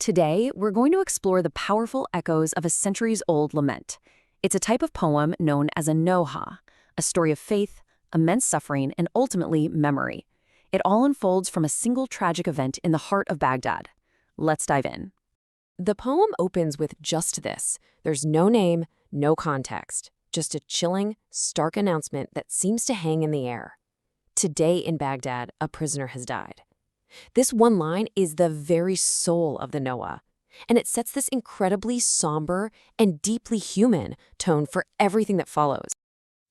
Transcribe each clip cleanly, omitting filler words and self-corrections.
Today, we're going to explore the powerful echoes of a centuries-old lament. It's a type of poem known as a Noha, a story of faith, immense suffering, and ultimately memory. It all unfolds from a single tragic event in the heart of Baghdad. Let's dive in. The poem opens with just this. There's no name, no context, just a chilling, stark announcement that seems to hang in the air. Today in Baghdad, a prisoner has died. This one line is the very soul of the Noha, and it sets this incredibly somber and deeply human tone for everything that follows.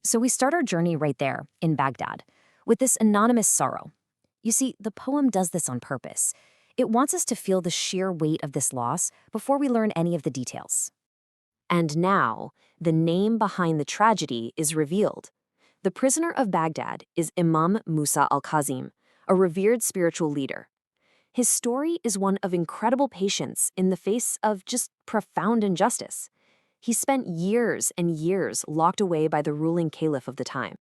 So we start our journey right there, in Baghdad, with this anonymous sorrow. You see, the poem does this on purpose. It wants us to feel the sheer weight of this loss before we learn any of the details. And now, the name behind the tragedy is revealed. The prisoner of Baghdad is Imam Mosa al-Kazim, a revered spiritual leader. His story is one of incredible patience in the face of just profound injustice. He spent years and years locked away by the ruling caliph of the time.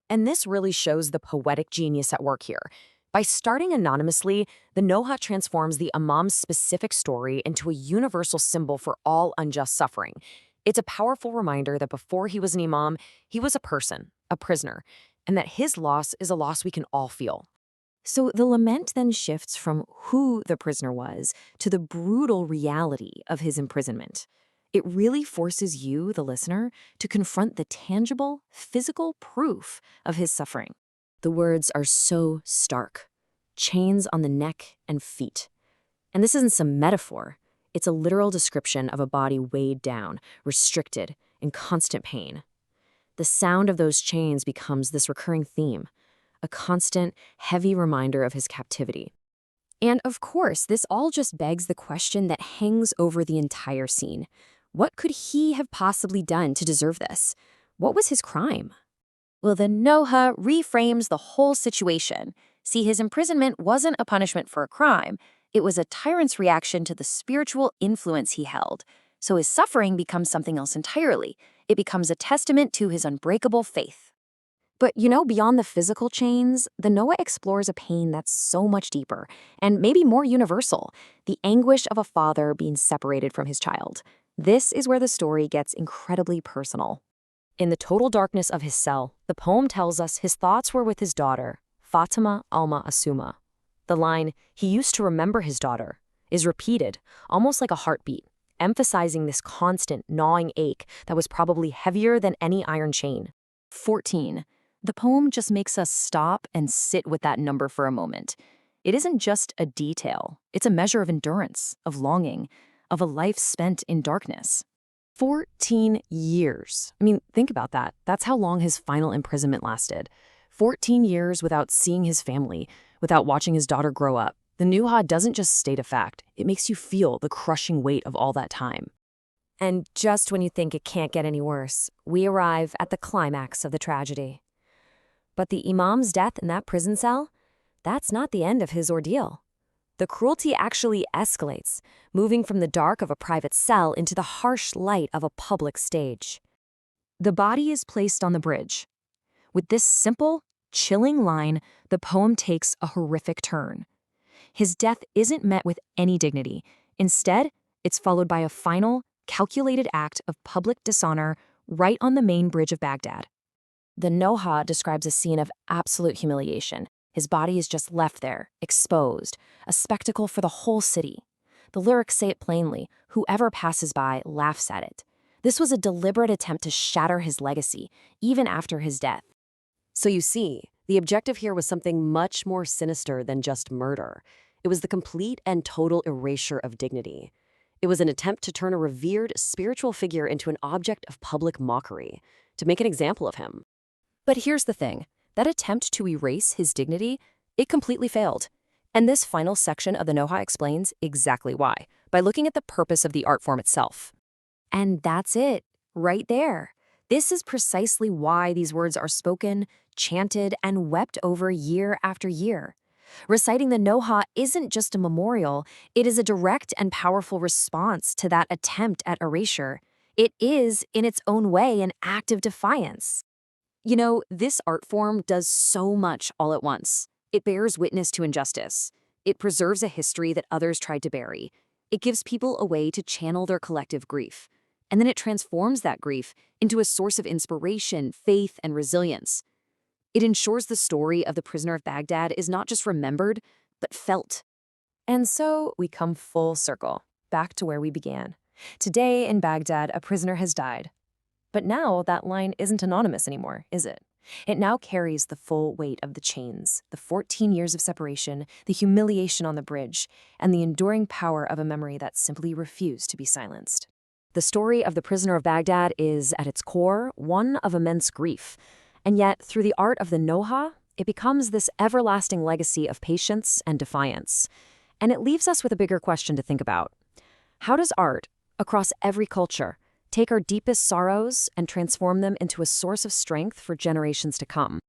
And this really shows the poetic genius at work here. By starting anonymously, the Noha transforms the Imam's specific story into a universal symbol for all unjust suffering. It's a powerful reminder that before he was an Imam, he was a person, a prisoner, and that his loss is a loss we can all feel. So the lament then shifts from who the prisoner was to the brutal reality of his imprisonment. It really forces you, the listener, to confront the tangible, physical proof of his suffering. The words are so stark. Chains on the neck and feet. And this isn't some metaphor. It's a literal description of a body weighed down, restricted, in constant pain. The sound of those chains becomes this recurring theme, a constant, heavy reminder of his captivity. And of course, this all just begs the question that hangs over the entire scene. What could he have possibly done to deserve this? What was his crime? Well, the Noha reframes the whole situation. See, his imprisonment wasn't a punishment for a crime. It was a tyrant's reaction to the spiritual influence he held. So his suffering becomes something else entirely. It becomes a testament to his unbreakable faith. But, beyond the physical chains, the Noha explores a pain that's so much deeper and maybe more universal, the anguish of a father being separated from his child. This is where the story gets incredibly personal. In the total darkness of his cell, the poem tells us his thoughts were with his daughter, Fatima al-Ma'asuma. The line, "he used to remember his daughter," is repeated, almost like a heartbeat, emphasizing this constant, gnawing ache that was probably heavier than any iron chain. 14. The poem just makes us stop and sit with that number for a moment. It isn't just a detail. It's a measure of endurance, of longing, of a life spent in darkness. 14 years. Think about that. That's how long his final imprisonment lasted. 14 years without seeing his family, without watching his daughter grow up. The Noha doesn't just state a fact. It makes you feel the crushing weight of all that time. And just when you think it can't get any worse, we arrive at the climax of the tragedy. But the Imam's death in that prison cell, that's not the end of his ordeal. The cruelty actually escalates, moving from the dark of a private cell into the harsh light of a public stage. The body is placed on the bridge. With this simple, chilling line, the poem takes a horrific turn. His death isn't met with any dignity. Instead, it's followed by a final, calculated act of public dishonor right on the main bridge of Baghdad. The Noha describes a scene of absolute humiliation. His body is just left there, exposed, a spectacle for the whole city. The lyrics say it plainly: whoever passes by laughs at it. This was a deliberate attempt to shatter his legacy, even after his death. So you see, the objective here was something much more sinister than just murder. It was the complete and total erasure of dignity. It was an attempt to turn a revered spiritual figure into an object of public mockery, to make an example of him. But here's the thing. That attempt to erase his dignity, it completely failed. And this final section of the Noha explains exactly why, by looking at the purpose of the art form itself. And that's it, right there. This is precisely why these words are spoken, chanted, and wept over year after year. Reciting the Noha isn't just a memorial, it is a direct and powerful response to that attempt at erasure. It is, in its own way, an act of defiance. This art form does so much all at once. It bears witness to injustice. It preserves a history that others tried to bury. It gives people a way to channel their collective grief, and then it transforms that grief into a source of inspiration, faith, and resilience. It ensures the story of the prisoner of Baghdad is not just remembered, but felt. And so we come full circle, back to where we began. Today in Baghdad, a prisoner has died. But now that line isn't anonymous anymore, is it? It now carries the full weight of the chains, the 14 years of separation, the humiliation on the bridge, and the enduring power of a memory that simply refused to be silenced. The story of the prisoner of Baghdad is, at its core, one of immense grief. And yet, through the art of the Noha, it becomes this everlasting legacy of patience and defiance. And it leaves us with a bigger question to think about. How does art, across every culture, take our deepest sorrows and transform them into a source of strength for generations to come?